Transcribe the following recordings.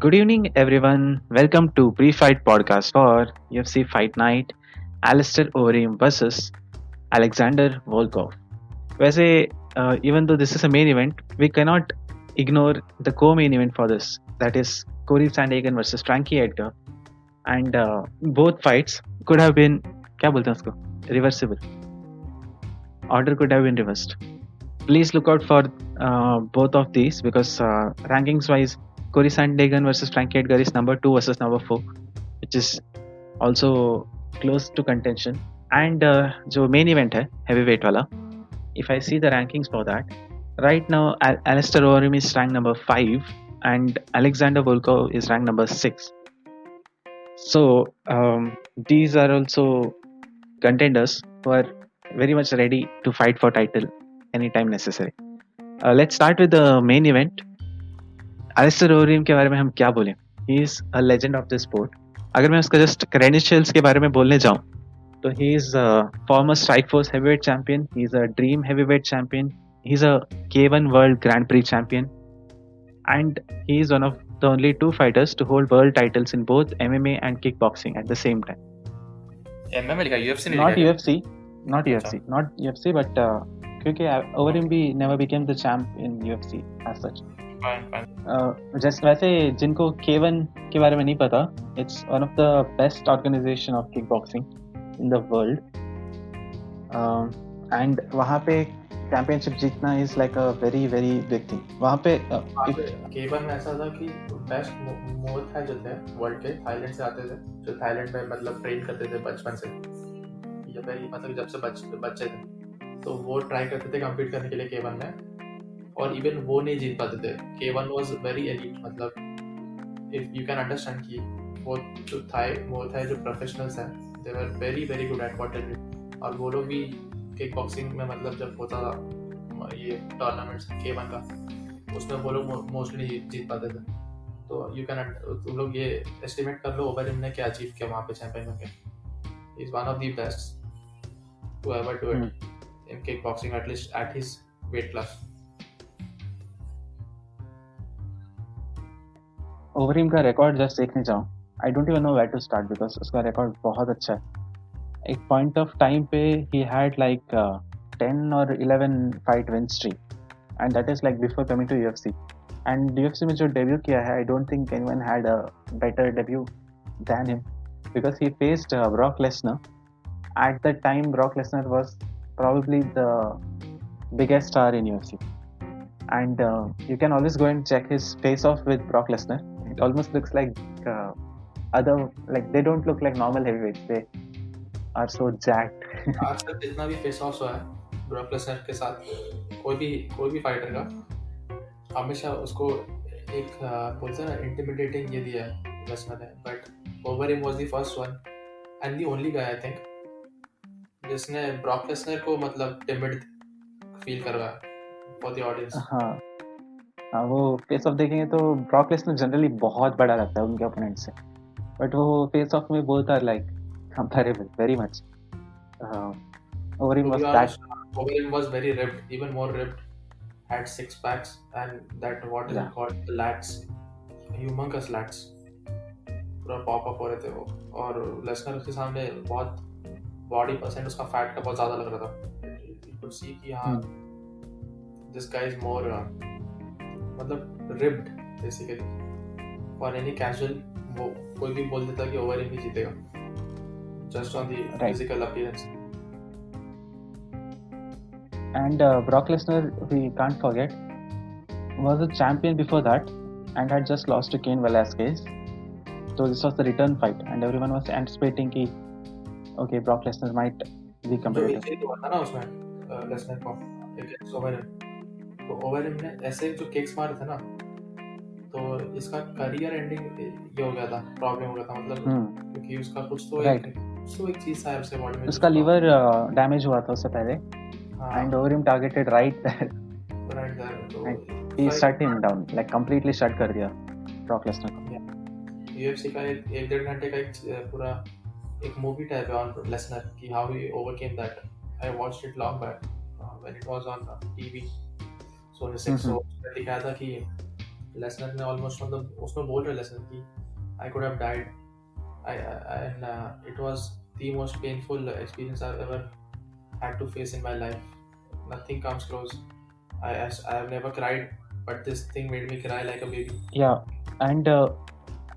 Good evening, everyone. Welcome to Pre-Fight Podcast for UFC Fight Night, Alistair Overeem versus Alexander Volkov. वैसे even though this is a main event, we cannot ignore the co-main event for this. That is Corey Sandhagen versus Frankie Edgar. And both fights could have been क्या बोलते हैं उसको reversible. Order could have been reversed. Please look out for both of these because rankings wise, Corey Sandhagen versus Frankie Edgar is number 2 versus number 4, which is also close to contention. And जो main event है heavyweight वाला, if I see the rankings for that, right now Alistair Overeem is ranked number 5 and Alexander Volkov is ranked number 6. So these are also contenders who are very much ready to fight for title anytime necessary. Let's start with the main event. Alistair Overeem के बारे में हम क्या बोलें? He is a legend of the sport. अगर मैं उसका just credentials के बारे में बोलने जाऊँ, तो he is a former Strikeforce heavyweight champion. He is a Dream heavyweight champion. He's a K1 World Grand Prix champion, and he is one of the only two fighters to hold world titles in both MMA and kickboxing at the same time. MMA लिखा UFC नहीं Not लिखा UFC, not UFC, but क्योंकि Overeem भी never became the champ in UFC as such. fine. Just वैसे जिनको K1 के बारे में नहीं पता, it's one of the best organization of kickboxing in the world. And वहाँ पे चैंपियनशिप जीतना is like a very very big thing. वहाँ पे K1 में ऐसा था कि बेस्ट मोर थाई जो थे वर्ल्ड के थाईलैंड से आते थे, जो थाईलैंड में मतलब ट्रेन करते थे बचपन से, जब मतलब जब से बच्चे थे, तो वो ट्राई करते थे कम्पीट करने के लिए K1 में, और इवन वो नहीं जीत पाते थे. K1 वाज वेरी एलीट, मतलब इफ यू कैन अंडरस्टैंड कि वो जो मोर थाई जो प्रोफेशनल्स हैं, they were very very good at what they do. और वो लोग भी किक बॉक्सिंग में मतलब जब होता था ये टूर्नामेंट्स K1 का, उसमें वो लोग मोस्टली जीत पाते थे. तो यू कैन तुम लोग ये एस्टिमेट कर लो ओवरहीम ने क्या अचीव किया वहाँ पे चैंपियन होके. Is one of the best to ever do it in kickboxing, at least at his weight class. Overeem का रिकॉर्ड जस्ट देखने जाऊँ, I don't even know where to start because उसका रिकॉर्ड बहुत अच्छा है. एक पॉइंट ऑफ टाइम पे he had like 10 or 11 fight win streak, and that is like before coming to UFC. And UFC में जो डेब्यू किया है, I don't think anyone had a better debut than him because he faced Brock Lesnar. At that time, Brock Lesnar was probably the biggest star in UFC, and you can always go and check his face-off with Brock Lesnar. It almost looks like they don't look like normal heavyweights. They are so jacked. आज तक जितना भी face of हुआ है Brock Lesnar के साथ, कोई भी फाइटर का, हमेशा उसको एक बोलते हैं ना इंटिमिडेटिंग ये दिया है लेसनर ने. But Overeem was the first one and the only guy I think जिसने ब्रॉक लेसनर को मतलब टिमिड फील करवाया फॉर द ऑडियंस. हाँ, वो फेस ऑफ देखेंगे तो ब्रॉक लेसनर जनरली बहुत बड़ा लगता है उनके ओपोनेंट से, बट वो फेस ऑफ में both are like comparable very much. Overeem was very ripped, even more ripped, had six packs and that what is it called, the lats, humongous lats, पूरा pop up हो रहे थे वो. और Lesnar के सामने बहुत बॉडी परसेंट उसका फैट का बहुत ज़्यादा लग रहा था. You could see कि हाँ this guy is more मतलब ripped basically. For any casual वो कोई भी बोल देता कि ओवरहीम ही जीतेगा just on the physical appearance. And Brock Lesnar, we can't forget, was a champion before that and had just lost to Cain Velasquez. So this was the return fight and everyone was anticipating कि okay, Brock Lesnar might be competitive. जो हुआ था ना उसमें Lesnar को against ओवरहीम, तो ओवरहीम ने ऐसे जो किक्स मारे थे ना, तो इसका करियर एंडिंग ये हो गया था, प्रॉब्लम हो गया था, मतलब क्योंकि उसका कुछ तो एक चीज था उसके बॉडी में, उसका लीवर डैमेज हुआ था उससे पहले, and Overeem targeted right there, he shut him down, like completely shut कर दिया ब्रॉक लेसनर को. UFC का एक डेढ़ घंटे का एक पूरा एक मूवी टाइप है ऑन लेसनर कि how he overcame that. I watched it long back when it was on TV. So उसमें दिखाया था कि लेसनर ने ऑलमोस्ट मतलब उसमें बोल रहे लेसनर कि I could have died and it was the most painful experience I've ever had to face in my life. Nothing comes close. I have never cried, but this thing made me cry like a baby. Yeah, and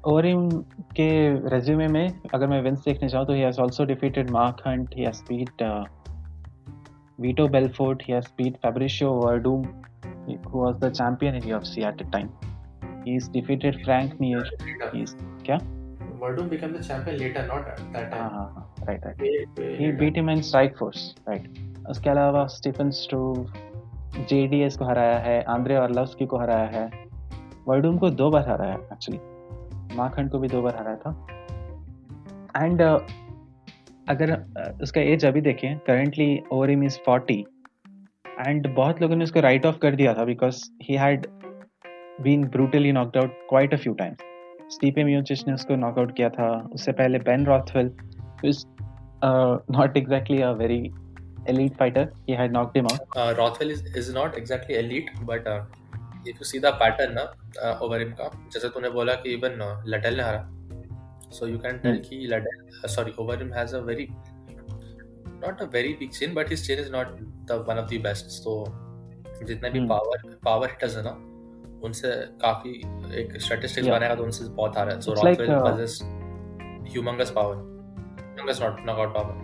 ओवरिम के resume में अगर मैं wins देखने जाऊँ तो he has also defeated Mark Hunt, he has beat Vito Belfort, he has beat Fabricio Werdum, who was the champion in UFC at the time. He's defeated Frank Mir. He's क्या? Werdum became the champion later, not at that time. हाँ, right. Way He later. beat him in Strikeforce, right. उसके अलावा Stephen स्ट्रूव, JDS को हराया है, Andre आर्लोव्स्की को हराया है, वर्डूम को 2 बार हराया है एक्चुअली, मार्क हंट को भी 2 बार हराया था. एंड अगर उसका एज अभी देखें, करंटली ओवरिम इज 40 एंड बहुत लोगों ने उसको राइट ऑफ कर दिया था because he had been brutally knocked out quite a few times. Stipe Miocic ने उसको नॉकआउट किया था, उससे पहले Ben Rothwell is not exactly a very elite fighter, he had knocked him out. Rothwell is not exactly elite, but if you see the pattern na over him का, जैसे तूने बोला कि even Liddell ने हारा, so you can tell कि Liddell over him has a very not a very big chin, but his chin is not the one of the best. So जितने भी power hitters है ना, उनसे काफी एक statistics बनाएगा तो उनसे बहुत आ रहा है. So Rothwell possesses humongous power, humongous not knockout power.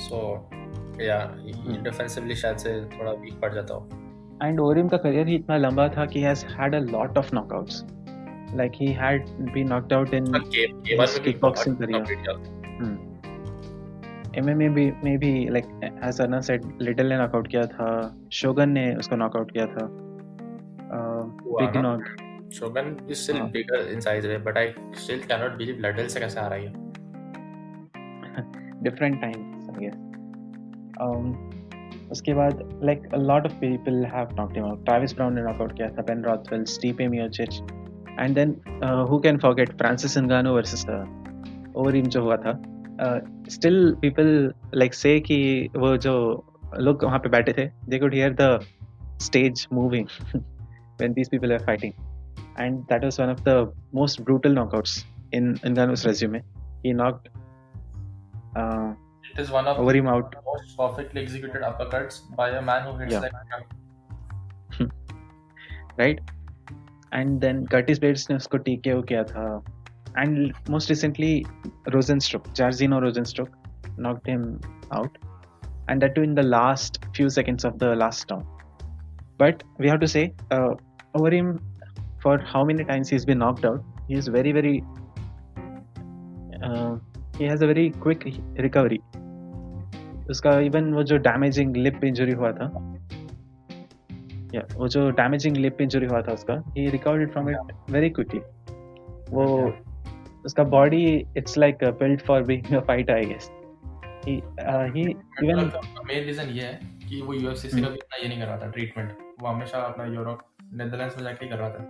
So defensively शायद से थोड़ा वीक पड़ जाता हो. एंड ओवरिम का करियर ही इतना लंबा था कि has had a lot of knockouts, like he had been knocked out in kickboxing career. MMA में भी like as Anna said, Liddell ने नॉकआउट किया था, शोगन ने उसको नॉकआउट किया था. Big knock Shogun is still bigger in size way, but I still can not believe Liddell से कैसे आ रहा है. Different times I guess. उसके बाद like a lot of people have knocked him out. Travis Browne ने knockout किया था, Ben Rothwell, Stipe Miocic, and then who can forget Francis Ngannou versus Overeem जो हुआ था. स्टिल पीपल लाइक से कि वो जो लोग वहाँ पे बैठे थे, they could hear the stage moving when these people are fighting, and that was one of the most brutal knockouts in Ngannou's resume. He knocked it is one of Overeem out. the most perfectly executed uppercuts by a man who hits like a right. And then Curtis Blades ने उसको TKO किया था, and most recently Rosenstruck, Jairzinho Rosenstruck knocked him out, and that too in the last few seconds of the last round. But we have to say, Overeem, for how many times he's been knocked out, he is very he has a very quick recovery. उसका even वो जो damaging lip injury हुआ था, वो जो damaging lip injury हुआ था उसका, he recovered from it very quickly. वो उसका body it's like built for being a fighter, I guess. he even main reason ये है कि वो UFC से कभी अपना ये नहीं कर रहा था ट्रीटमेंट, वो हमेशा अपना यूरोप नेदरलैंड्स में जाके कर रहा था.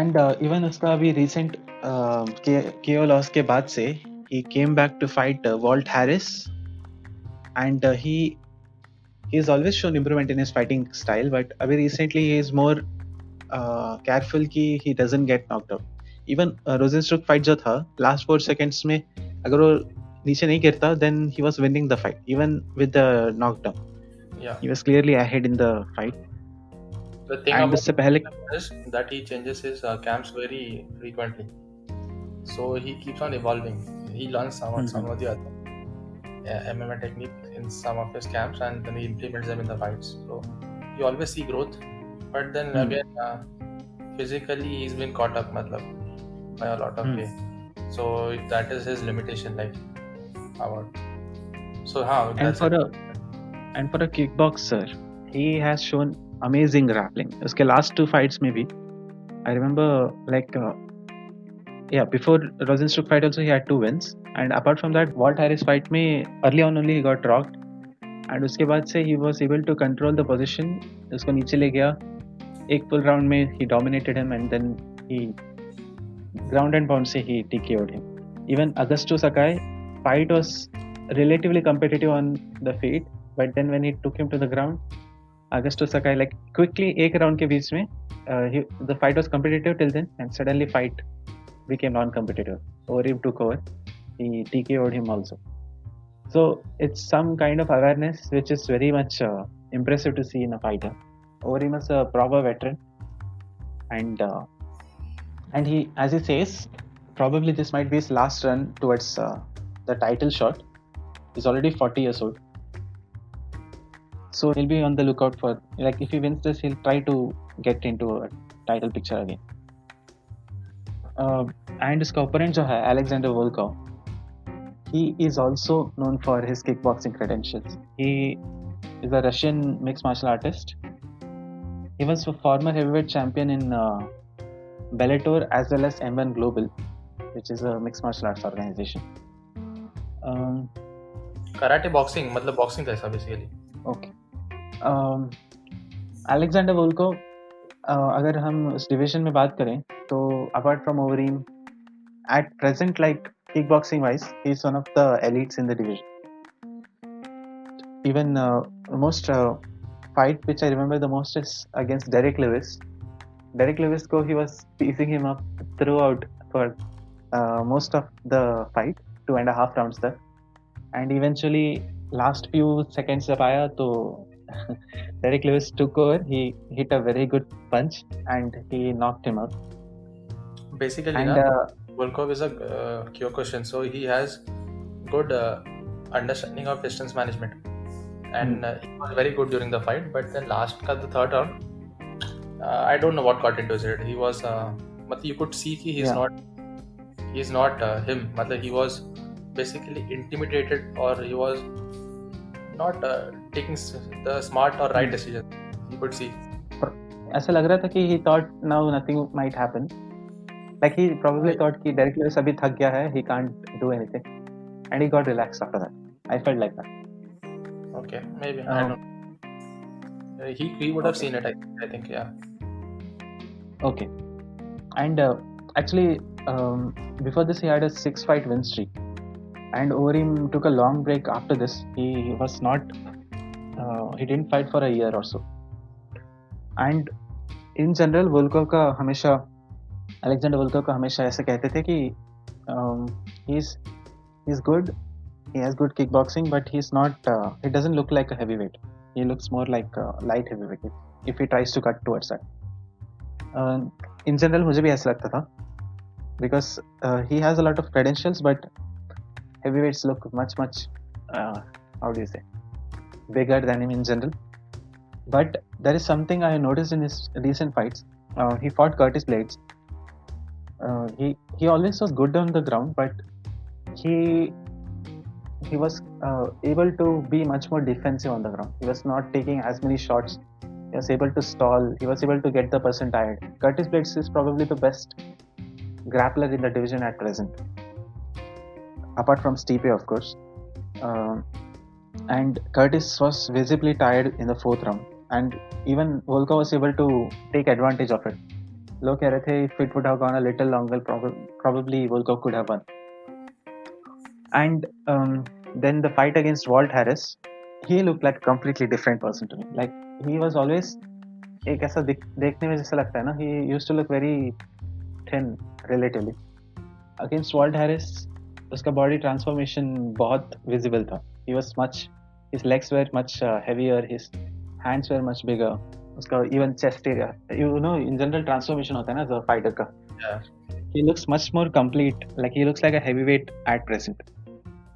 एंड इवन उसका अभी रिसेंट KO लॉस के बाद से he came back to fight Walt Harris, and he has always shown improvement in his fighting style, but abhi recently he is more careful ki he doesn't get knocked out. Even Rosenstruck fight jo tha, last 4 seconds mein agar wo niche nahi girta, then he was winning the fight even with the knockdown. He was clearly ahead in the fight. The thing and usse pehle is that he changes his camps very frequently, so he keeps on evolving. He learns some of the other MMA technique in some of his camps, and then he implements them in the fights. So you always see growth, but then again physically he's been caught up matlab by a lot of way. So that is his limitation, like Howard. So and for a kickboxer, he has shown amazing grappling. Uske last 2 fights में भी, I remember like before Rosenstruck fight also he had 2 wins, and apart from that Walt Harris fight में early on only he got rocked, and उसके बाद से he was able to control the position. उसको नीचे ले गया, एक full round में he dominated him, and then he ground and pound से he TKO'd him. Even Augusto Sakai fight was relatively competitive on the feet, but then when he took him to the ground, Augusto Sakai like quickly एक round के बीच में the fight was competitive till then, and suddenly fight became non-competitive. Overeem took over. He TKO'd him also. So it's some kind of awareness which is very much impressive to see in a fighter. Overeem is a proper veteran, and he, as he says, probably this might be his last run towards the title shot. He's already 40 years old, so he'll be on the lookout for, like, if he wins this, he'll try to get into a title picture again. And his opponent जो है Alexander Volkov, he is also known for his kickboxing credentials. He is a Russian mixed martial artist. He was a former heavyweight champion in Bellator as well as M1 Global, which is a mixed martial arts organization. Karate boxing मतलब boxing कैसा basically. Okay. Alexander Volkov, अगर हम उस division में बात करें तो apart from Overeem, at present, like kickboxing wise, he's one of the elites in the division. Even most fight which I remember the most is against Derek Lewis. Derek Lewis he was piecing him up throughout for most of the fight, 2.5 rounds there, and eventually last few seconds जब आया तो Derek Lewis took over. He hit a very good punch and he knocked him out. Basically, And Volkov is a Kyokushin, so he has good understanding of distance management, and he was very good during the fight. But then the third round, I don't know what got into his head. He was, you could see कि he's not him. He was basically intimidated, or he was not taking the smart or right decision. You could see. ऐसा लग रहा था कि he thought now nothing might happen. Like he probably thought कि Derek Lewis अभी थक गया है, he can't do anything, and he got relaxed after that. I felt like that. Okay, maybe I don't know. He would have seen it. I think, yeah. Okay, and actually before this he had a 6-fight win streak, and Overeem took a long break after this. He was not. He didn't fight for a year or so. And in general, Volkov का हमेशा Alexander Volkov का हमेशा ऐसे कहते थे कि he's good, he has good kickboxing, but he's not. He doesn't look like a heavyweight. He looks more like a light heavyweight if he tries to cut towards that. In general, मुझे भी ऐसा लगता था, because he has a lot of credentials, but heavyweights look much how do you say, bigger than him in general. But there is something I noticed in his recent fights. He fought Curtis Blades. He always was good on the ground, but he was able to be much more defensive on the ground. He was not taking as many shots. He was able to stall. He was able to get the person tired. Curtis Blades is probably the best grappler in the division at present, apart from Stipe, of course. And Curtis was visibly tired in the 4th round, and even Volkov was able to take advantage of it. लोग कह रहे थे if it would have gone a little longer, probably Volkov could have won. And then the fight against Walt Harris, he looked like a completely different person to me. Like he was always एक ऐसा देखने में जैसा लगता है ना, he used to look very thin relatively. Against Walt Harris, उसका body transformation बहुत visible था. His legs were much heavier, his hands were much bigger. उसका even chest area, in general transformation होता है ना the fighter का. Yeah. He looks much more complete. Like he looks like a heavyweight at present.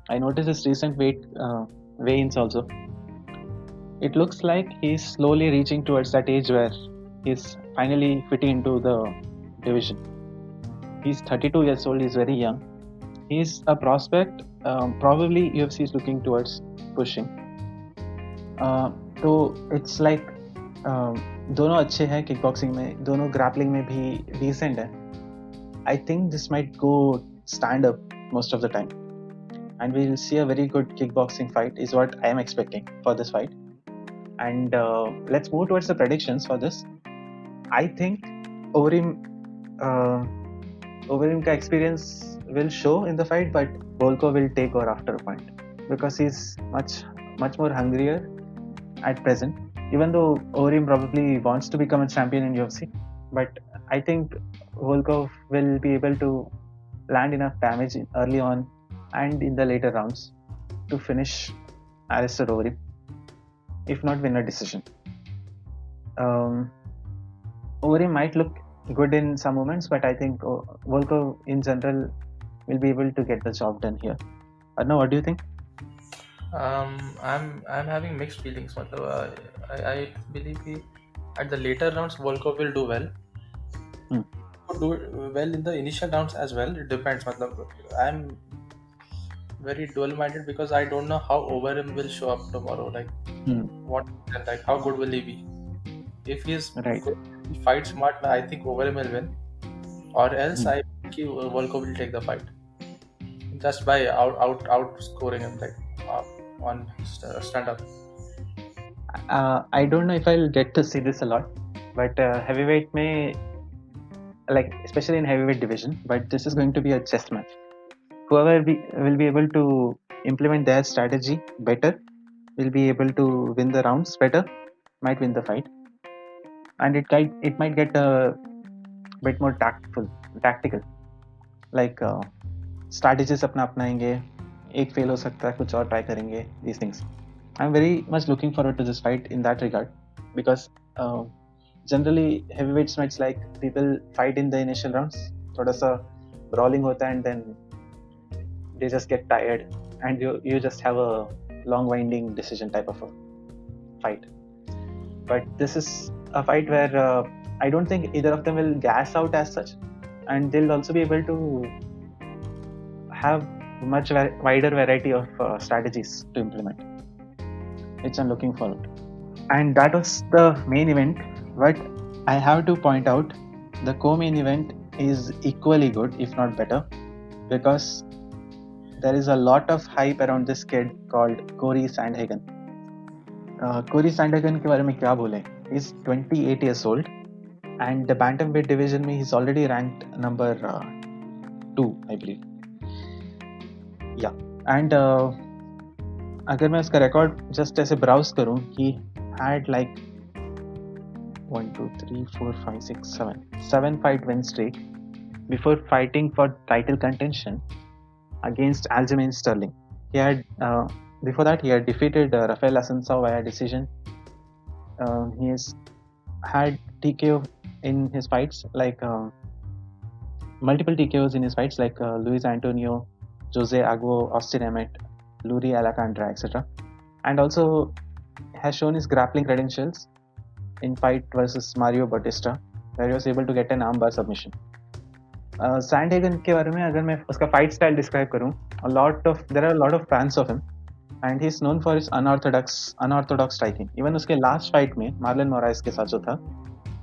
I noticed his recent weigh-ins also. It looks like he's slowly reaching towards that age where he's finally fitting into the division. He's 32 years old. He's very young. He's a prospect. Probably UFC is looking towards pushing. So it's like दोनों अच्छे हैं kickboxing में, दोनों grappling में भी decent है. I think this might go stand up most of the time, and we'll see a very good kickboxing fight is what I am expecting for this fight. And let's move towards the predictions for this. I think Overeem का experience will show in the fight, but Volkov will take over after a point because he's much more hungrier at present. Even though Overeem probably wants to become a champion in UFC, but I think Volkov will be able to land enough damage early on and in the later rounds to finish Alistair Overeem, if not win a decision. Overeem might look good in some moments, but I think Volkov in general will be able to get the job done here. Arnav, what do you think? I'm having mixed feelings. मतलब, I believe कि at the later rounds Volkov will do well. Could do well in the initial rounds as well. It depends. मतलब, I'm very dual-minded because I don't know how Overeem will show up tomorrow. Like how good will he be? If he's Right. good, he fight smart, I think Overeem will win. Or else I think Volkov will take the fight just by outscoring him on stand up. I don't know if I'll get to see this a lot, but heavyweight may, like especially in heavyweight division, but this is going to be a chess match. Whoever will be able to implement their strategy better will be able to win the rounds better, might win the fight, and it might get a bit more tactical. Like strategies अपना अपनाएंगे, एक fail हो सकता है, कुछ और try करेंगे, these things. I'm very much looking forward to this fight in that regard, because generally heavyweights fights, like people fight in the initial rounds, थोड़ा सा brawling होता है, and then they just get tired and you just have a long winding decision type of a fight. But this is a fight where I don't think either of them will gas out as such, and they'll also be able to have much wider variety of strategies to implement, which I'm looking forward to. And that was the main event, but I have to point out the co-main event is equally good, if not better, because there is a lot of hype around this kid called Corey Sandhagen. Corey Sandhagen के बारे में क्या बोलें? He's 28 years old, and the bantamweight division में he's already ranked number 2, I believe. Yeah, and अगर मैं उसका record just ऐसे browse करूँ, he had like 1, 2, 3, 4, 5, 6, 7 fight win streak before fighting for title contention against Aljamain Sterling. He had before that he had defeated Rafael Assunção via decision. He has had TKO in his fights, like multiple TKOs in his fights, like Luis Antonio, Jose Agbo, Austin Emmett, Luri Alcantara, etc. And also has shown his grappling credentials in fight versus Mario Bautista, where he was able to get an armbar submission. Sandhagen के बारे में अगर मैं उसका fight style describe करूँ, there are a lot of fans of him, and he's known for his unorthodox striking. Even उसके last fight में Marlon Moraes के साथ जो था,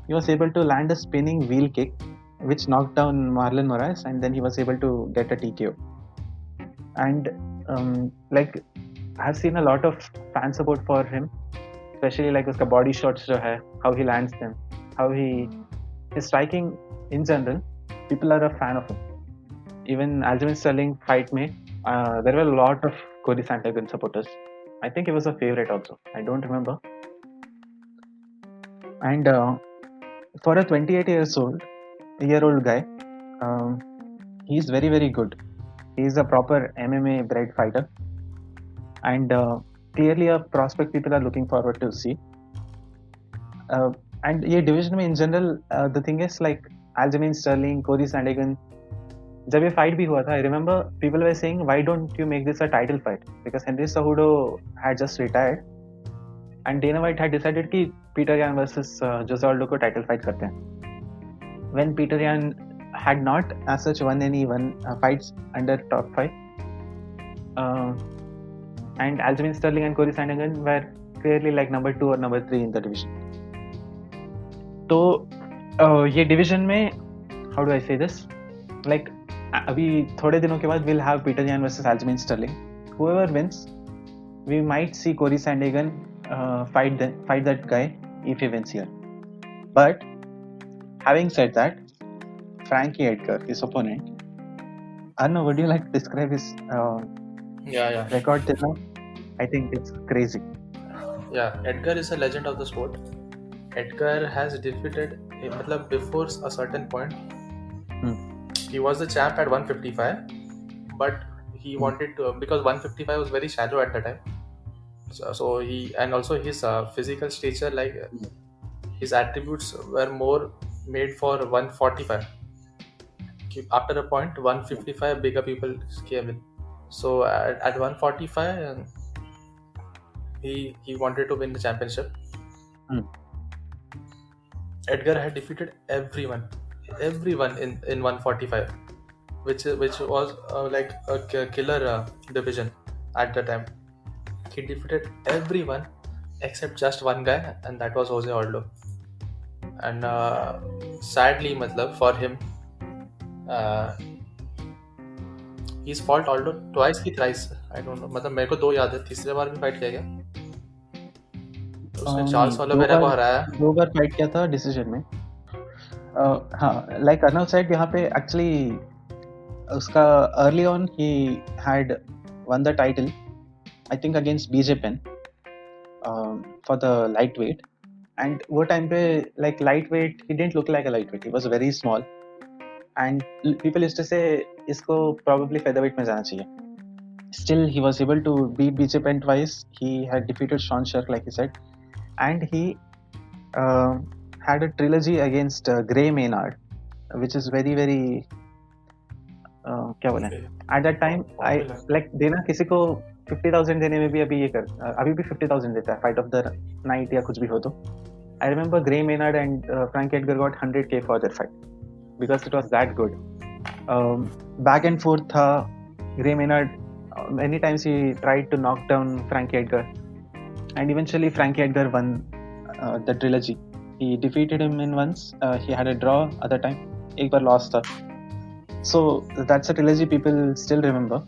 he was able to land a spinning wheel kick which knocked down Marlon Moraes, and then he was able to get a TKO. And like I've seen a lot of fan support for him, especially like उसका body shots जो है, how he lands them, his striking in general, people are a fan of him. Even Aljamain Sterling fight में there were a lot of Corey Sandhagen supporters. I think he was a favorite also. I don't remember. And for a 28-year-old guy, he's very, very good. He's a proper MMA bred fighter, and clearly a prospect people are looking forward to see. And ये division में in general, the thing is like Aljamain Sterling, Corey Sandhagen, जब ये fight भी हुआ था, I remember people were saying, why don't you make this a title fight? Because Henry Cejudo had just retired, and Dana White had decided कि Peter Yan versus Jose Aldo को title fight करते हैं. When Peter Yan had not as such won any fights under top 5, and Aljamain Sterling and Corey Sandhagen were clearly like number 2 or number 3 in the division. तो ये division में, how do I say this? Like अभी थोड़े दिनों के बाद we'll have Peter Yan versus Aljamain Sterling. Whoever wins, we might see Corey Sandhagen fight that guy if he wins here. But having said that, Frankie Edgar, his opponent, Arno, would you like to describe his record till now? I think it's crazy. Yeah, Edgar is a legend of the sport. Edgar has defeated मतलब before a certain point, Hmm. he was the champ at 155, but he Hmm. wanted to, because 155 was very shallow at the time. So he, and also his physical stature, like his attributes were more made for 145. After a point, 155 bigger people came in. So at 145, he wanted to win the championship. Hmm. Edgar had defeated everyone in 145, which was like a killer division at the time. He defeated everyone except just one guy, and that was Jose Aldo. And sadly, matlab, for him, uh, he's fought Aldo twice ki thrice. I don't know. मतलब मेरे को दो याद है. तीसरे बार भी fight किया गया. उसने नहीं, चार्ल्स ओलिवेरा को हराया. 2 बार फाइट किया था डिसीजन में. हाँ, लाइक अर्नव साइड यहाँ पे एक्चुअली उसका early on he had won the title I think against BJ Penn for the lightweight. And वो टाइम पे like lightweight he didn't look like a lightweight, he was very small and people used to say इसको probably featherweight में जाना चाहिए. Still, he was able to beat BJ Penn twice. He had defeated Sean Sherk, like he said, and he had a trilogy against Gray Maynard, which is very, very क्या बोले. At that time, I like देना किसी को 50,000 देने में भी अभी ये अभी भी 50,000 देता है fight of the night या कुछ भी हो तो. I remember Gray Maynard and Frank Edgar got 100K for their fight because it was that good. Back and forth था. Gray Maynard many times he tried to knock down Frankie Edgar, and eventually Frankie Edgar won the trilogy. He defeated him in once. He had a draw other time. एक बार lost था. So that's a trilogy people still remember.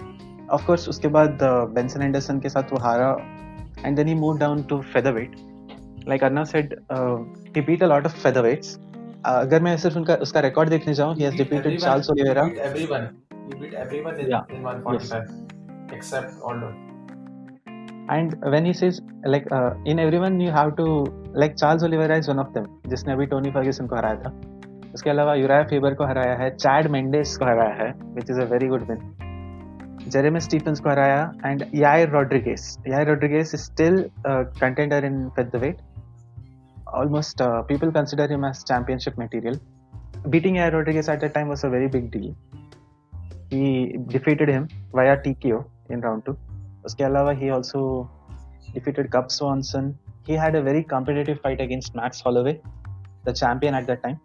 Of course उसके बाद Benson Henderson के साथ वो हारा, and then he moved down to featherweight. Like Arnav said, he beat a lot of featherweights. अगर मैं सिर्फ उसका रिकॉर्ड देखने जाऊँ, he has defeated Charles Oliveira. He beat everyone in 145. Yes. Except Aldo. And when he says like in everyone you have to, like Charles Oliveira is one of them जिसने अभी Tony Fergusson को हराया था. उसके अलावा यूराया favour को हराया है, चैड मेंडेस को हराया है which is a very good win. Jeremy Stephens को हराया, and Yair Rodriguez is still a contender in featherweight. Almost people consider him as championship material. Beating Yair Rodriguez at that time was a very big deal. He defeated him via TKO in round 2. उसके अलावा he also defeated Cub Swanson. He had a very competitive fight against Max Holloway, the champion at that time.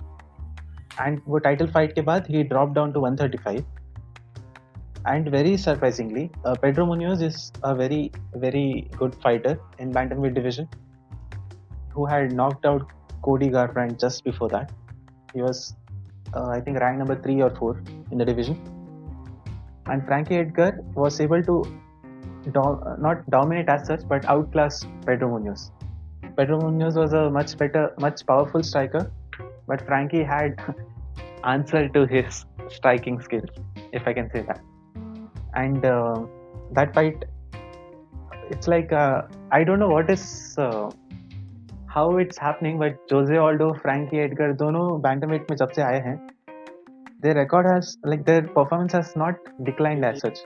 And वो title fight के बाद he dropped down to 135. And very surprisingly, Pedro Munoz is a very, very good fighter in bantamweight division, who had knocked out Cody Garbrandt just before that. He was, I think, ranked number 3 or 4 in the division. And Frankie Edgar was able to not dominate as such, but outclass Pedro Munoz. Pedro Munoz was a much better, much powerful striker, but Frankie had answer to his striking skills, if I can say that. And that fight, it's like I don't know what is how it's happening, but Jose Aldo, Frankie Edgar, दोनों bantamweight में जब से आए हैं, their record has, like, their performance has not declined as such.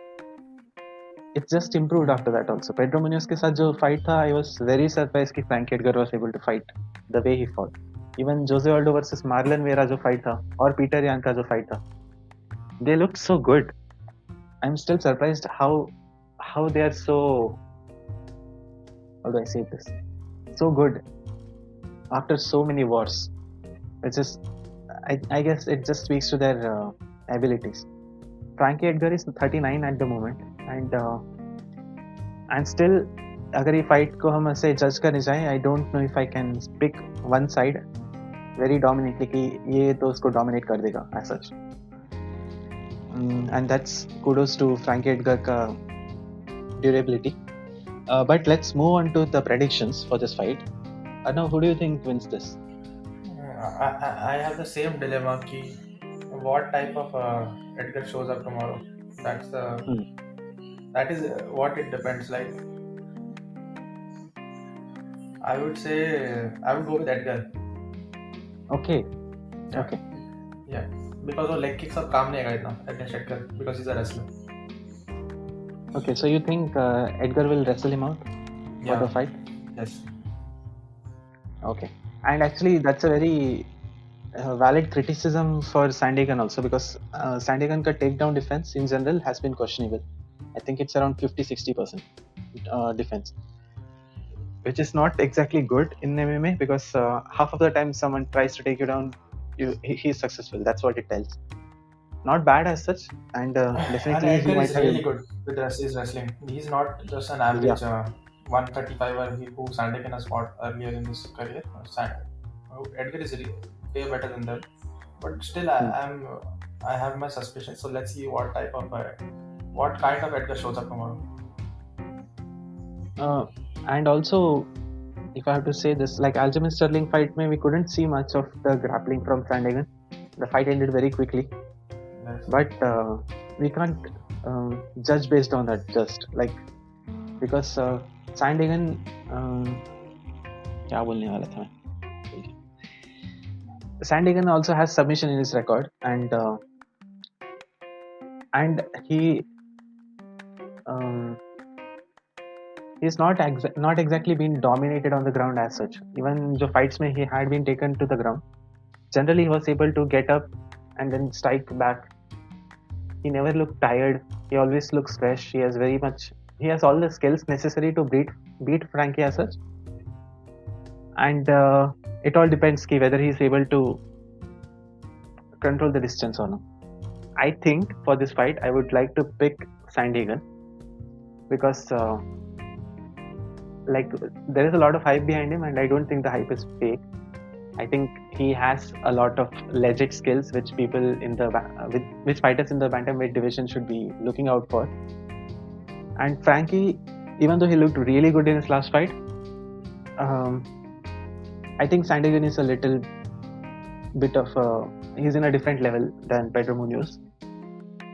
It's just improved after that also. Pedro Munoz के साथ जो fight था, I was very surprised कि Frank Edgar was able to fight the way he fought. Even Jose Aldo versus Marlon Vera जो fight था, और Peter Yan का जो fight था, they looked so good. I'm still surprised how they are so, how do I say this, so good after so many wars. It's just, I guess it just speaks to their abilities. Frankie Edgar is 39 at the moment, and still अगर ये fight को हम ऐसे judge करने जाएं, I don't know if I can pick one side very dominantly कि ये तो उसको dominate कर देगा as such. And that's kudos to Frankie Edgar का durability. But let's move on to the predictions for this fight. Arnav, who do you think wins this? I have the same dilemma ki what type of Edgar shows up tomorrow. That's the that is what it depends. Like I would say I would go with Edgar. Okay, Yeah. Okay. Yeah. Because वो leg kicks सब काम नहीं आएगा इतना Agnes Edgar because he's a wrestler. Okay, so you think Edgar will wrestle him out for Yeah. the fight? Yes. Okay. And actually, that's a very valid criticism for Sandhagen also, because Sandhagen ka takedown defense in general has been questionable. I think it's around 50-60% defense, which is not exactly good in MMA, because half of the time someone tries to take you down, he's successful. That's what it tells. Not bad as such, and And definitely he Edgar might is have. really good with his wrestling. He's not just an average 135er who Sandhagen has fought earlier in his career. Edgar is really way better than that. But still, I have my suspicions. So let's see what kind of Edgar shows up tomorrow. And also, if I have to say this, like Aljamain Sterling fight, we couldn't see much of the grappling from Sandhagen. The fight ended very quickly. Yes. But we can't judge based on that, just like, because Sandhagen क्या बोलने वाला था मैं? Sandhagen also has submission in his record, and he's not exactly been dominated on the ground as such. Even the fights he had been taken to the ground, generally he was able to get up and then strike back. He never looked tired. He always looks fresh. He has all the skills necessary to beat Frankie as such. And it all depends whether he's able to control the distance or not. I think for this fight, I would like to pick Sandhagen, because there is a lot of hype behind him, and I don't think the hype is fake. I think he has a lot of legit skills which people which fighters in the bantamweight division should be looking out for. And Frankie, even though he looked really good in his last fight, I think Sandhagen is a little bit of he's in a different level than Pedro Munoz,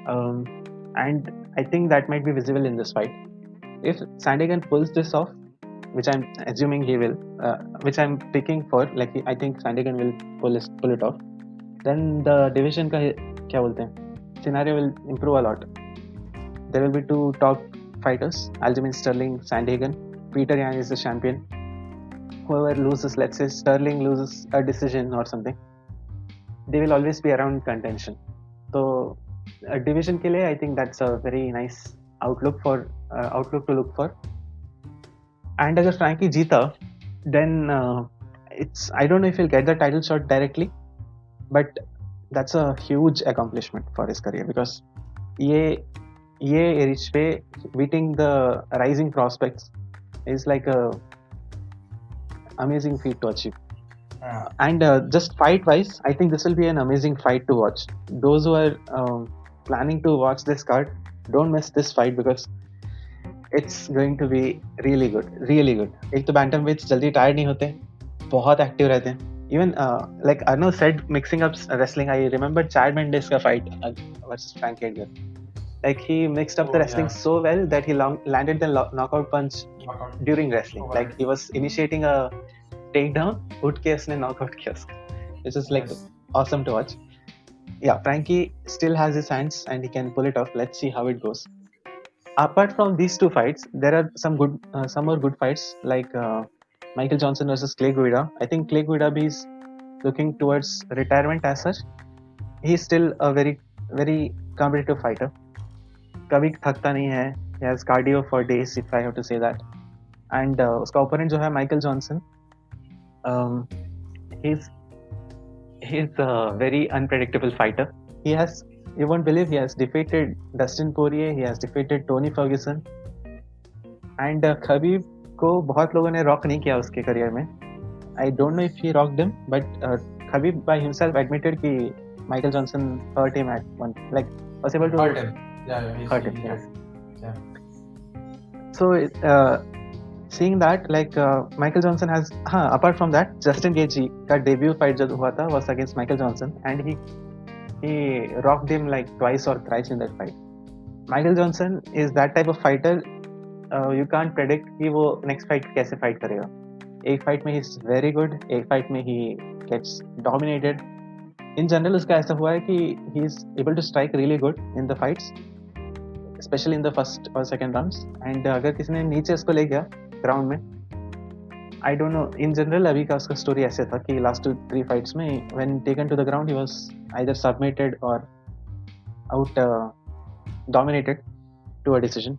and I think that might be visible in this fight. If Sandhagen pulls this off, which I'm assuming he will, which I'm picking for, I think Sandhagen will pull it off, then the division ka kya bolte hain, scenario will improve a lot. There will be two top fighters, Aljamain Sterling, Sandhagen. Peter Yan is the champion. Whoever loses, let's say Sterling loses a decision or something, they will always be around contention. So a division ke liye, I think that's a very nice outlook to look for. And if Frankie jeeta, then I don't know if he'll get the title shot directly, but that's a huge accomplishment for his career, because ye reach pe beating the rising prospects is like a amazing feat to achieve. And just fight wise, I think this will be an amazing fight to watch. Those who are planning to watch this card, don't miss this fight, because it's going to be really good. एक तो bantamweights जल्दी tired नहीं होते, बहुत active रहते हैं. Even like Arno said, mixing up wrestling, I remember Chad Mendes का fight versus Frankie Edgar. Like he mixed up the wrestling so well that he landed the knockout punch during wrestling. Like he was initiating a takedown, उठ के उसने knockout किया उसको. This is like awesome to watch. Yeah, Frankie still has his hands and he can pull it off. Let's see how it goes. Apart from these two fights, there are some more good fights, like Michael Johnson versus Clay Guida. I think Clay Guida is looking towards retirement as such. He's still a very, very competitive fighter. कभी थकता नहीं है. He has cardio for days, if I have to say that. And उसका opponent जो है Michael Johnson, he's a very unpredictable fighter. You won't believe, he has defeated Dustin Poirier, he has defeated Tony Ferguson, and Khabib को बहुत लोगों ने rock नहीं किया उसके career में. I don't know if he rocked him, but Khabib by himself admitted कि Michael Johnson hurt him at one, like was able to hurt him. Hurt him. Yeah. So seeing that, like Michael Johnson has, apart from that, Justin Gaethje का debut fight जब हुआ था was against Michael Johnson, and he rocked him like twice or thrice in that fight. Michael Johnson is that type of fighter, you can't predict कि वो next fight कैसे fight करेगा. एक fight में he's very good, एक fight में he gets dominated. In general उसका ऐसा हुआ है कि he is able to strike really good in the fights, specially in the first और सेकंड राउंड्स. एंड अगर किसी ने नीचे उसको ले गया ग्राउंड में, I don't know, in general अभी का उसका स्टोरी ऐसे था कि लास्ट 2-3 फाइट्स में when taken to the ground he was either submitted और out dominated to a decision.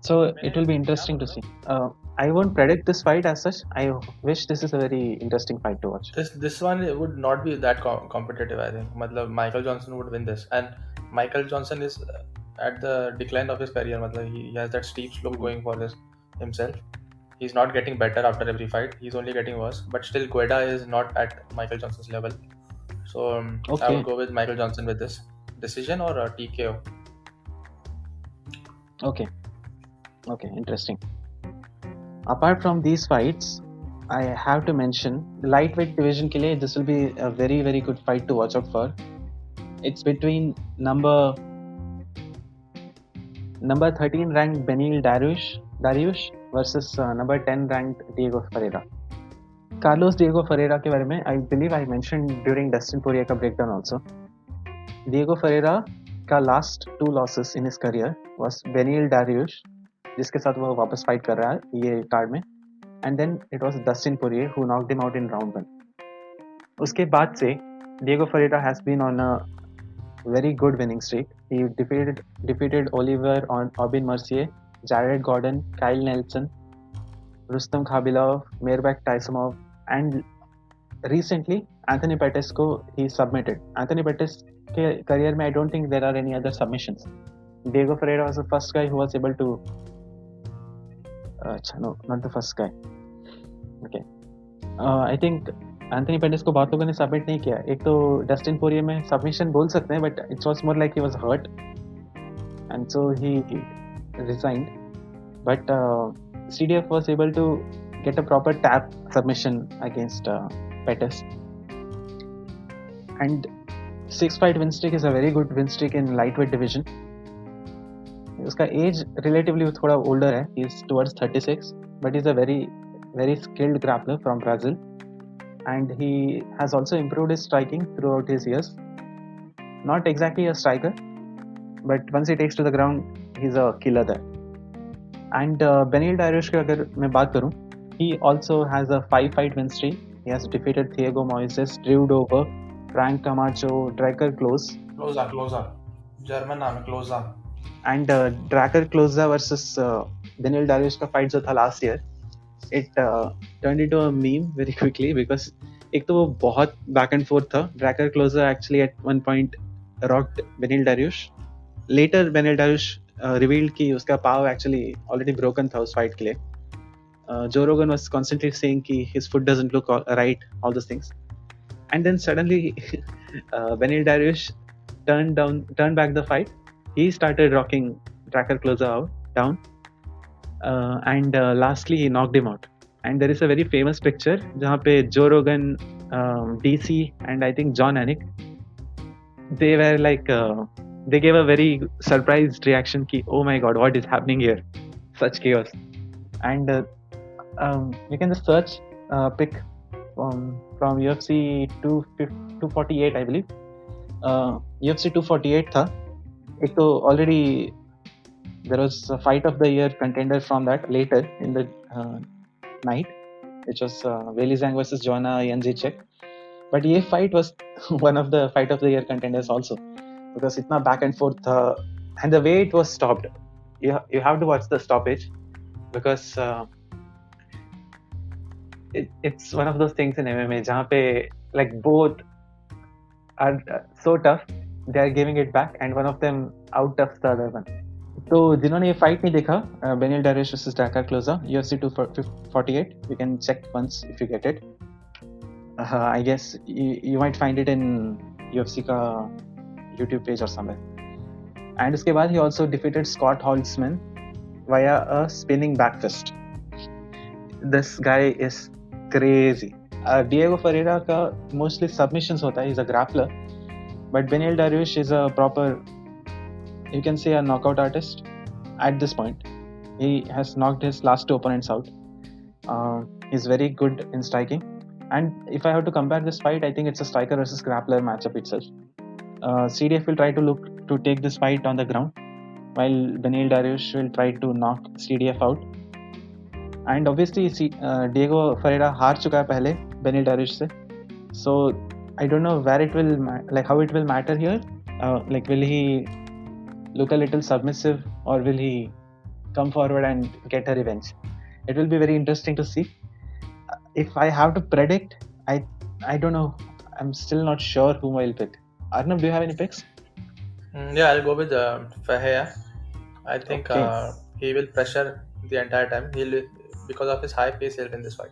So it will be interesting to see. I won't predict this fight as such. I wish this is a very interesting fight to watch. This one would not be that competitive, I think. Matlab, Michael Johnson would win this, and Michael Johnson is at the decline of his career. Matlab, he has that steep slope going for himself. He's not getting better after every fight. He's only getting worse. But still, Gueda is not at Michael Johnson's level. So I would go with Michael Johnson with this decision or a TKO. Okay, interesting. Apart from these fights, I have to mention the lightweight division ke liye this will be a very very good fight to watch out for. It's between number 13 ranked Beneil Dariush versus number 10 ranked Diego Ferreira. Carlos Diego Ferreira के बारे में I believe I mentioned during Dustin Poirier का breakdown also. Diego Ferreira का last 2 losses in his career was Beneil Dariush, जिसके साथ वो वापस fight कर रहा है ये कार्ड में, and then it was Dustin Poirier who knocked him out in round 1. उसके बाद से Diego Ferreira has been on a very good winning streak. He defeated Oliver Aubin Mercier, Jared Gordon, Kyle Nelson, Rustam Khabilov, Mirbek Taisumov, and recently Anthony Pettis को he submitted. Anthony Pettis के career में I don't think there are any other submissions. Diego Ferreira was the first guy who was able to no, not the first guy. Okay. I think Anthony Pettis को बहुत लोगों ने submit नहीं किया. एक तो डस्टिन पोरियर में submission बोल सकते हैं, but it was more like he was hurt and so he resigned. But CDF was able to get a proper tap submission against Pettis. And 6-fight win streak is a very good win streak in lightweight division. उसका as relatively थोड़ा older है. he is towards 36, but he's a very very skilled grappler from Brazil, and he has also improved his striking throughout his years. Not exactly a striker, but once he takes to the ground, he's a killer there. And Beneil Dariush की अगर मैं बात करूँ, he also has a 5-fight win streak. He has defeated Thiago Moises, Drew Dober, Frank Camacho, Drakkar Klose. German नाम है Klose. And Drakkar Klose versus Beneil Dariush का fight जो था last year, it turned into a meme very quickly because एक तो वो बहुत back and forth था. Drakkar Klose actually at one point rocked Beneil Dariush. Later Beneil Dariush revealed कि उसका power actually already broken था उस fight के लिए. Joe Rogan was constantly saying कि his foot doesn't look right, all those things. And then suddenly Beneil Dariush turned back the fight. He started rocking Drakkar Klose down. And lastly he knocked him out. And there is a very famous picture जहाँ पे Joe Rogan, DC and I think John Anik, they were like they gave a very surprised reaction कि oh my god, what is happening here, such chaos. And you can just search pick from UFC 248 I believe. UFC 248 था एक तो already there was a fight of the year contender from that later in the night, which was Weili Zhang versus Joanna Jędrzejczyk. But ये fight was one of the fight of the year contenders also because इतना back and forth and the way it was stopped, you have to watch the stoppage because it's one of those things in MMA जहाँ पे like both are so tough, they are giving it back and one of them out toughs the other one. तो जिन्होंने ये fight नहीं देखा, Beneil Dariush versus Drakkar Klose, UFC 248, you can check once if you get it. I guess you might find it in UFC का YouTube page or somewhere. And उसके बाद he also defeated Scott Holtzman via a spinning back fist. This guy is crazy. Diego Ferreira का mostly submissions होता है, he's a grappler, but Beneil Dariush is a proper, you can say, a knockout artist at this point. He has knocked his last 2 opponents out. He's very good in striking. And if I have to compare this fight, I think it's a striker versus grappler matchup itself. CDF will try to look to take this fight on the ground, while Beneil Dariush will try to knock CDF out. And obviously, Diego Ferreira हार चुका है पहले Beneil Dariush से. So I don't know where it will how it will matter here. Like, will he look a little submissive, or will he come forward and get a revenge? It will be very interesting to see. If I have to predict, I don't know. I'm still not sure whom I'll pick. Arnab, do you have any picks? Yeah, I'll go with Fahea. I think Okay. he will pressure the entire time. Because of his high pace, he'll win this fight.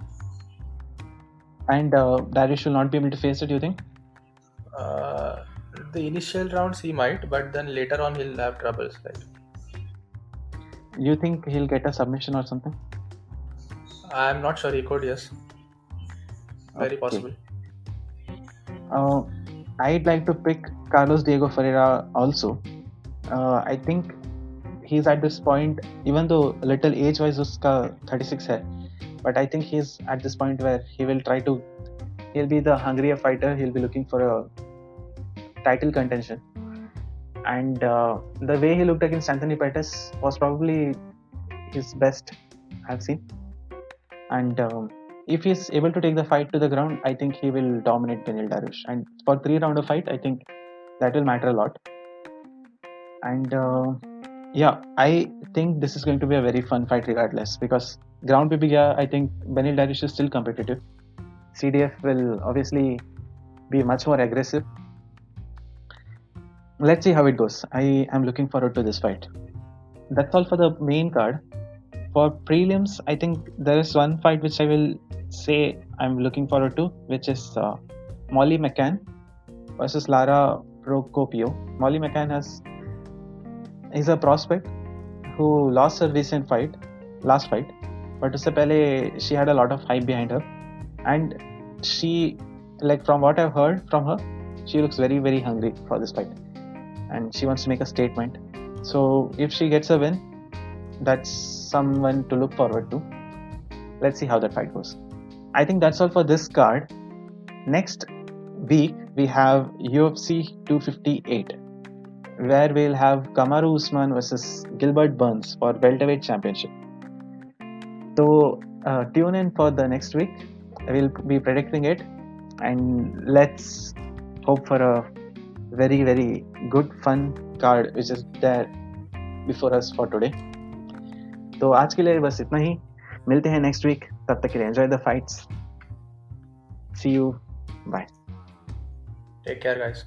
And Dariush will not be able to face it, you think? The initial rounds he might, but then later on he'll have troubles. Right? You think he'll get a submission or something? I'm not sure. He could, yes. Very Okay. possible. I'd like to pick Carlos Diego Ferreira also. I think he's at this point, even though little age-wise uska 36 hai, but I think he's at this point where he'll be the hungrier fighter. He'll be looking for a title contention. And the way he looked against Anthony Pettis was probably his best I've seen. And if he's able to take the fight to the ground, I think he will dominate Beneil Dariush. And for 3-round fight, I think that will matter a lot. And yeah, I think this is going to be a very fun fight regardless, because ground pe bhi gaya, I think Beneil Dariush is still competitive. CDF will obviously be much more aggressive. Let's see how it goes. I am looking forward to this fight. That's all for the main card. For prelims, I think there is one fight which I will say I'm looking forward to, which is Molly McCann versus Lara Procopio. Molly McCann is a prospect who lost her recent last fight, but usse pehle she had a lot of hype behind her, and she, like, from what I've heard from her, she looks very, very hungry for this fight, and she wants to make a statement. So if she gets a win, that's someone to look forward to. Let's see how that fight goes. I think that's all for this card. Next week we have UFC 258, where we'll have Kamaru Usman versus Gilbert Burns for welterweight championship. So tune in for the next week. We'll be predicting it, and let's hope for a very, very good, fun card which is there before us for today. तो आज के लिए बस इतना ही. मिलते हैं next week. तब तक के लिए enjoy the fights. See you. Bye. Take care, guys.